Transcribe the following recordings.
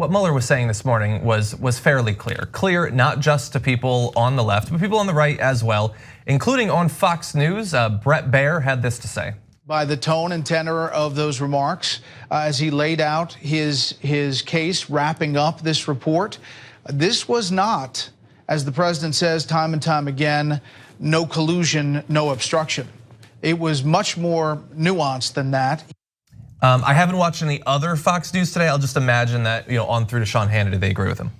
what Mueller was saying this morning was fairly clear. Clear not just to people on the left, but people on the right as well, including on Fox News. Bret Baier had this to say. By the tone and tenor of those remarks, as he laid out his case, wrapping up this report, this was not, as the president says time and time again, no collusion, no obstruction. It was much more nuanced than that. I haven't watched any other Fox News today. I'll just imagine that on through to Sean Hannity, they agree with him.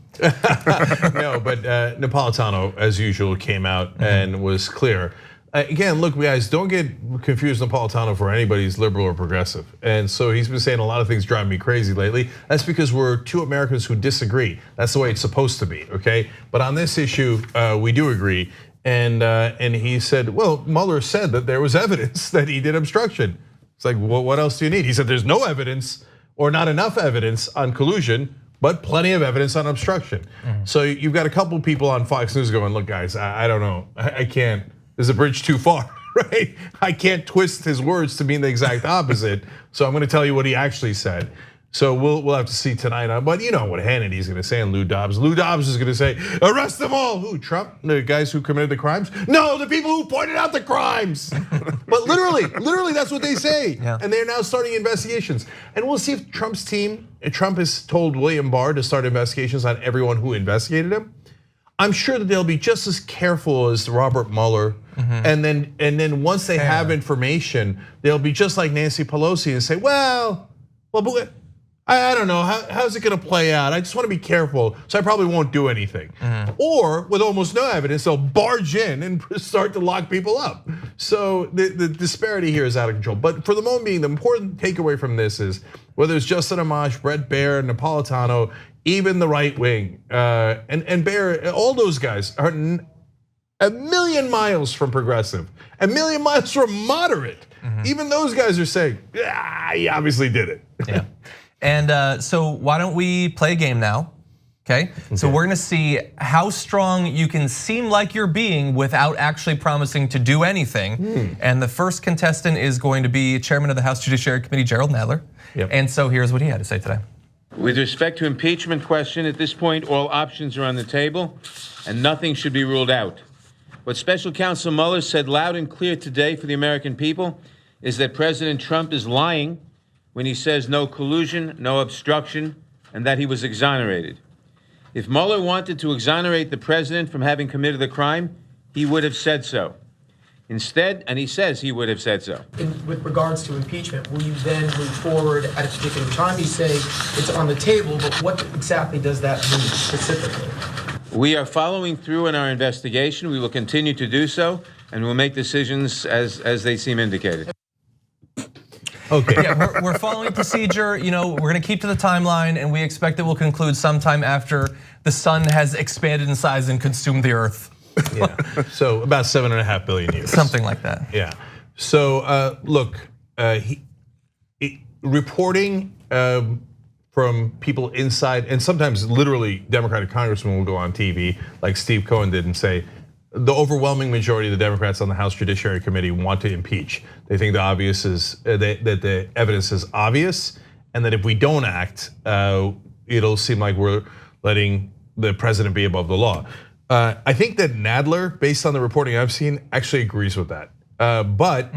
No, but Napolitano, as usual, came out and was clear. Again, look, guys, don't get confused Napolitano for anybody's liberal or progressive. And so he's been saying a lot of things driving me crazy lately. That's because we're two Americans who disagree. That's the way it's supposed to be, okay? But on this issue, we do agree. And he said, well, Mueller said that there was evidence that he did obstruction. It's like, well, what else do you need? He said there's no evidence or not enough evidence on collusion, but plenty of evidence on obstruction. So you've got a couple people on Fox News going, look, guys, I don't know, I can't. There's a bridge too far, right? I can't twist his words to mean the exact opposite. So I'm going to tell you what he actually said. So we'll have to see tonight. But you know what Hannity's going to say and Lou Dobbs. Lou Dobbs is going to say, arrest them all. Who, Trump? The guys who committed the crimes? No, the people who pointed out the crimes. But literally that's what they say. Yeah. And they're now starting investigations. And we'll see if Trump's team, Trump has told William Barr to start investigations on everyone who investigated him. I'm sure that they'll be just as careful as Robert Mueller. And then once they have information, they'll be just like Nancy Pelosi and say, well, I don't know, how's it gonna play out? I just wanna be careful, so I probably won't do anything. Or with almost no evidence, they'll barge in and start to lock people up. So the disparity here is out of control. But for the moment being, the important takeaway from this is, whether it's Justin Amash, Bret Baier, Napolitano, even the right wing, and Baier, all those guys are a million miles from progressive, a million miles from moderate. Even those guys are saying, yeah, he obviously did it. Yeah. And so why don't we play a game now? Okay. So we're gonna see how strong you can seem like you're being without actually promising to do anything. And the first contestant is going to be Chairman of the House Judiciary Committee, Jerrold Nadler. And so here's what he had to say today. With respect to impeachment question, at this point, all options are on the table and nothing should be ruled out. What Special Counsel Mueller said loud and clear today for the American people is that President Trump is lying when he says no collusion, no obstruction, and that he was exonerated. If Mueller wanted to exonerate the president from having committed the crime, he would have said so. Instead, and he says he would have said so. With regards to impeachment, will you then move forward at a particular time? You say it's on the table, but what exactly does that mean specifically? We are following through in our investigation. We will continue to do so, and we'll make decisions as they seem indicated. Okay. Yeah, we're following procedure. We're gonna keep to the timeline, and we expect it will conclude sometime after the sun has expanded in size and consumed the earth. Yeah. So about 7.5 billion years. Something like that. Yeah. So look, reporting from people inside, and sometimes literally Democratic congressmen will go on TV, like Steve Cohen did, and say, the overwhelming majority of the Democrats on the House Judiciary Committee want to impeach. They think the obvious is that the evidence is obvious, and that if we don't act, it'll seem like we're letting the president be above the law. I think that Nadler, based on the reporting I've seen, actually agrees with that. But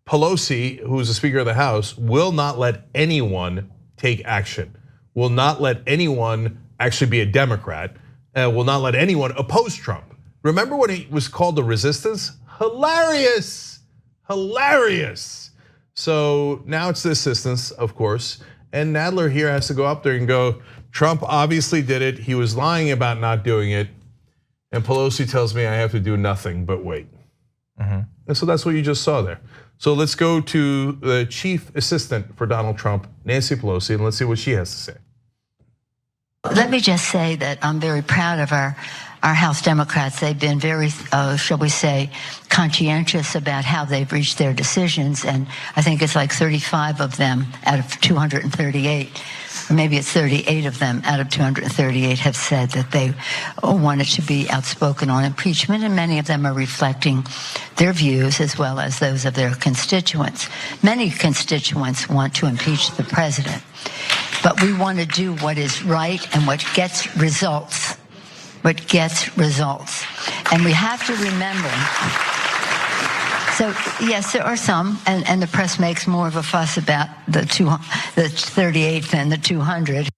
Pelosi, who is the Speaker of the House, will not let anyone take action. Will not let anyone actually be a Democrat. Will not let anyone oppose Trump. Remember when it was called the resistance? Hilarious, hilarious. So now it's the assistance, of course. And Nadler here has to go up there and go, Trump obviously did it. He was lying about not doing it. And Pelosi tells me I have to do nothing but wait. And so that's what you just saw there. So let's go to the chief assistant for Donald Trump, Nancy Pelosi, and let's see what she has to say. Let me just say that I'm very proud of our House Democrats. They've been very, shall we say, conscientious about how they've reached their decisions. And I think it's like 35 of them out of 238, or maybe it's 38 of them out of 238 have said that they wanted to be outspoken on impeachment. And many of them are reflecting their views as well as those of their constituents. Many constituents want to impeach the president. but we want to do what is right and what gets results. What gets results. And we have to remember. So, yes, there are some, and the press makes more of a fuss about the 38 than the 200.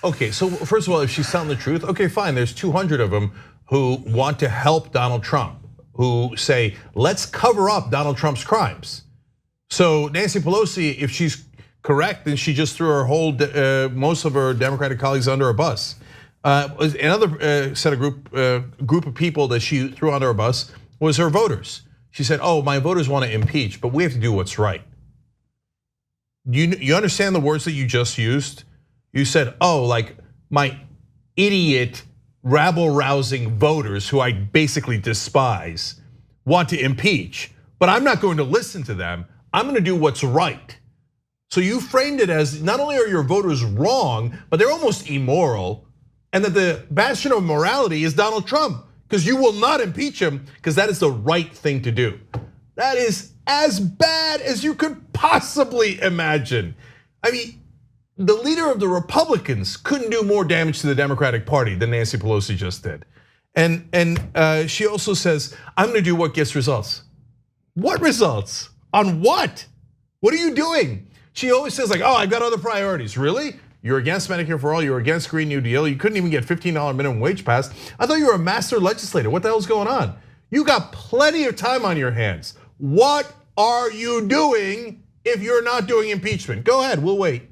Okay, so first of all, if she's telling the truth, okay, fine. There's 200 of them who want to help Donald Trump, who say, let's cover up Donald Trump's crimes. So Nancy Pelosi, if she's correct, then she just threw her whole, most of her Democratic colleagues under a bus. Another set of group of people that she threw under a bus was her voters. She said, oh, my voters want to impeach, but we have to do what's right. You understand the words that you just used? You said, oh, like my idiot, rabble-rousing voters who I basically despise want to impeach, but I'm not going to listen to them. I'm going to do what's right. So you framed it as not only are your voters wrong, but they're almost immoral, and that the bastion of morality is Donald Trump, because you will not impeach him, because that is the right thing to do. That is as bad as you could possibly imagine. I mean, the leader of the Republicans couldn't do more damage to the Democratic Party than Nancy Pelosi just did. And she also says, I'm gonna do what gets results. What results? On what? What are you doing? She always says like, oh, I've got other priorities. Really? You're against Medicare for all, you're against Green New Deal, you couldn't even get $15 minimum wage passed. I thought you were a master legislator. What the hell's going on? You got plenty of time on your hands. What are you doing if you're not doing impeachment? Go ahead, we'll wait.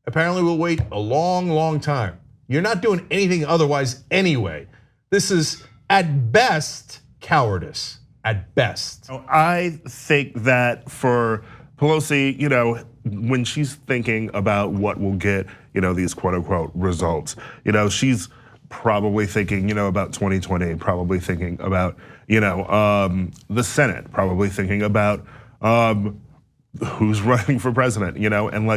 Apparently we'll wait a long, long time. You're not doing anything otherwise anyway. This is at best cowardice, at best. I think that for Pelosi, when she's thinking about what will get, these quote unquote results, she's probably thinking, about 2020, probably thinking about, the Senate, probably thinking about who's running for president, and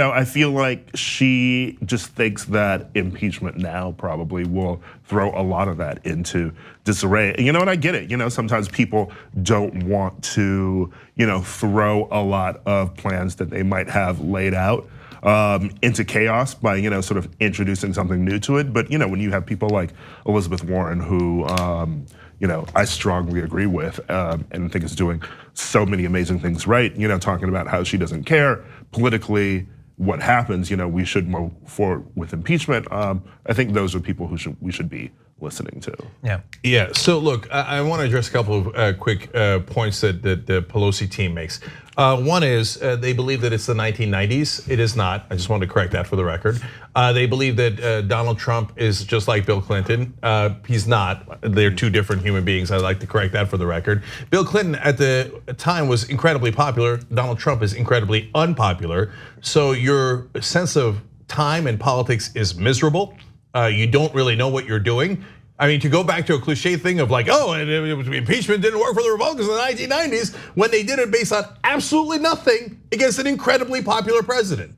I feel like she just thinks that impeachment now probably will throw a lot of that into disarray. And and I get it, sometimes people don't want to, throw a lot of plans that they might have laid out into chaos by, sort of introducing something new to it. But, when you have people like Elizabeth Warren who, I strongly agree with and think is doing so many amazing things right, talking about how she doesn't care politically what happens, we should move forward with impeachment. I think those are people who we should be listening to. Yeah. So look, I want to address a couple of quick points that the Pelosi team makes. One is they believe that it's the 1990s. It is not. I just wanted to correct that for the record. They believe that Donald Trump is just like Bill Clinton. He's not. They're two different human beings. I'd like to correct that for the record. Bill Clinton at the time was incredibly popular. Donald Trump is incredibly unpopular. So your sense of time and politics is miserable. You don't really know what you're doing. I mean, to go back to a cliche thing of like, oh, impeachment didn't work for the Republicans in the 1990s when they did it based on absolutely nothing against an incredibly popular president.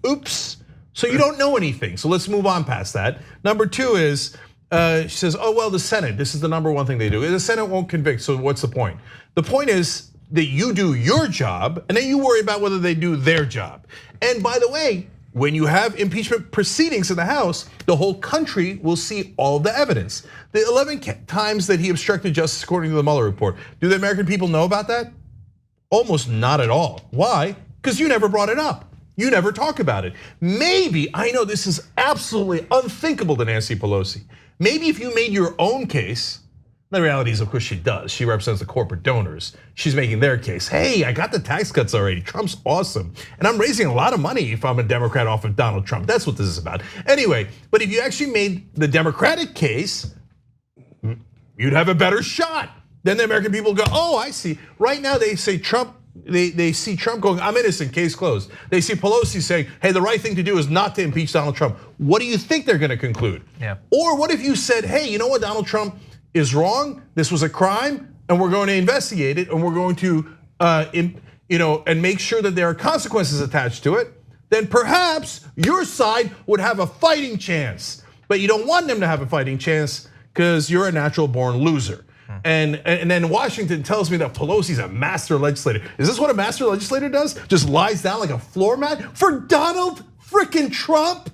Oops. So you don't know anything. So let's move on past that. Number two is, she says, oh, well, the Senate, this is the number one thing they do. The Senate won't convict, so what's the point? The point is that you do your job and then you worry about whether they do their job. And by the way, when you have impeachment proceedings in the House, the whole country will see all the evidence. The 11 times that he obstructed justice according to the Mueller report, do the American people know about that? Almost not at all. Why? Because you never brought it up. You never talk about it. Maybe, I know this is absolutely unthinkable to Nancy Pelosi. Maybe if you made your own case, the reality is, of course, she does. She represents the corporate donors. She's making their case. Hey, I got the tax cuts already. Trump's awesome. And I'm raising a lot of money if I'm a Democrat off of Donald Trump. That's what this is about. Anyway, but if you actually made the Democratic case, you'd have a better shot. Then the American people go, oh, I see. Right now they say Trump, they see Trump going, I'm innocent, case closed. They see Pelosi saying, hey, the right thing to do is not to impeach Donald Trump. What do you think they're gonna conclude? Or what if you said, hey, you know what, Donald Trump is wrong, this was a crime, and we're going to investigate it, and we're going to, and make sure that there are consequences attached to it, then perhaps your side would have a fighting chance. But you don't want them to have a fighting chance because you're a natural born loser. And then Washington tells me that Pelosi's a master legislator. Is this what a master legislator does? Just lies down like a floor mat for Donald frickin' Trump.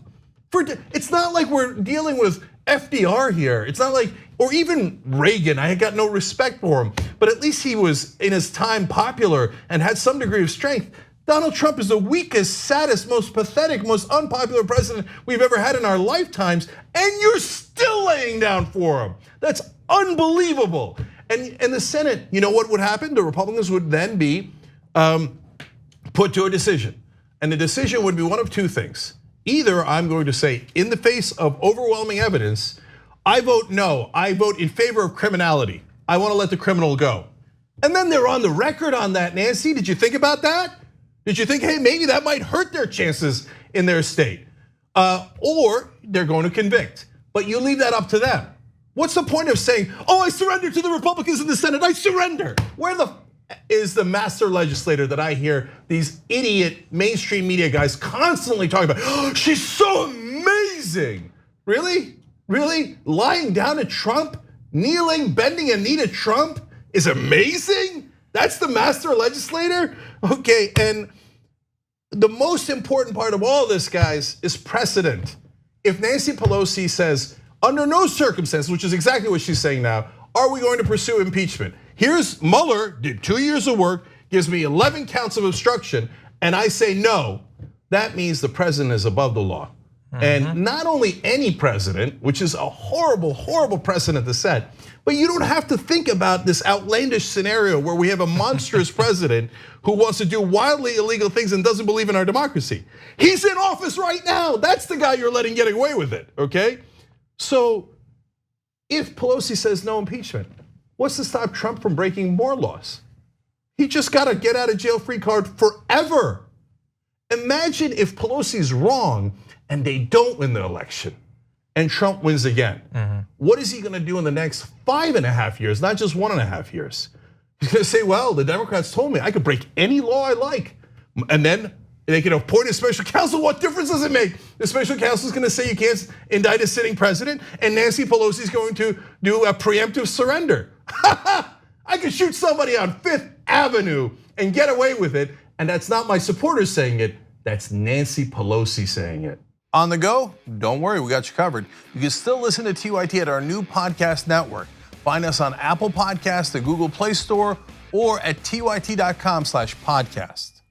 It's not like we're dealing with FDR here. It's not like, or even Reagan, I got no respect for him, but at least he was in his time popular and had some degree of strength. Donald Trump is the weakest, saddest, most pathetic, most unpopular president we've ever had in our lifetimes, and you're still laying down for him. That's unbelievable. And the Senate, you know what would happen? The Republicans would then be put to a decision. And the decision would be one of two things. Either I'm going to say, in the face of overwhelming evidence, I vote no, I vote in favor of criminality. I want to let the criminal go. And then they're on the record on that, Nancy. Did you think about that? Did you think, hey, maybe that might hurt their chances in their state? Or they're going to convict, but you leave that up to them. What's the point of saying, oh, I surrender to the Republicans in the Senate, I surrender? Where the is the master legislator that I hear these idiot mainstream media guys constantly talking about? Oh, she's so amazing. Really? Really? Lying down to Trump, kneeling, bending a knee to Trump is amazing? That's the master legislator? Okay, and the most important part of all this, guys, is precedent. If Nancy Pelosi says, under no circumstances, which is exactly what she's saying now, are we going to pursue impeachment? Here's Mueller, did 2 years of work, gives me 11 counts of obstruction, and I say no. That means the president is above the law. And not only any president, which is a horrible, horrible precedent to set, but you don't have to think about this outlandish scenario where we have a monstrous president who wants to do wildly illegal things and doesn't believe in our democracy. He's in office right now. That's the guy you're letting get away with it, okay? So if Pelosi says no impeachment, what's to stop Trump from breaking more laws? He just got a get out of jail free card forever. Imagine if Pelosi's wrong and they don't win the election and Trump wins again. What is he gonna do in the next 5.5 years, not just 1.5 years? He's gonna say, well, the Democrats told me I could break any law I like. And then they can appoint a special counsel. What difference does it make? The special counsel is gonna say you can't indict a sitting president, and Nancy Pelosi is going to do a preemptive surrender. I could shoot somebody on 5th Avenue and get away with it. And that's not my supporters saying it, that's Nancy Pelosi saying it. On the go? Don't worry, we got you covered. You can still listen to TYT at our new podcast network. Find us on Apple Podcasts, the Google Play Store, or at tyt.com/podcast.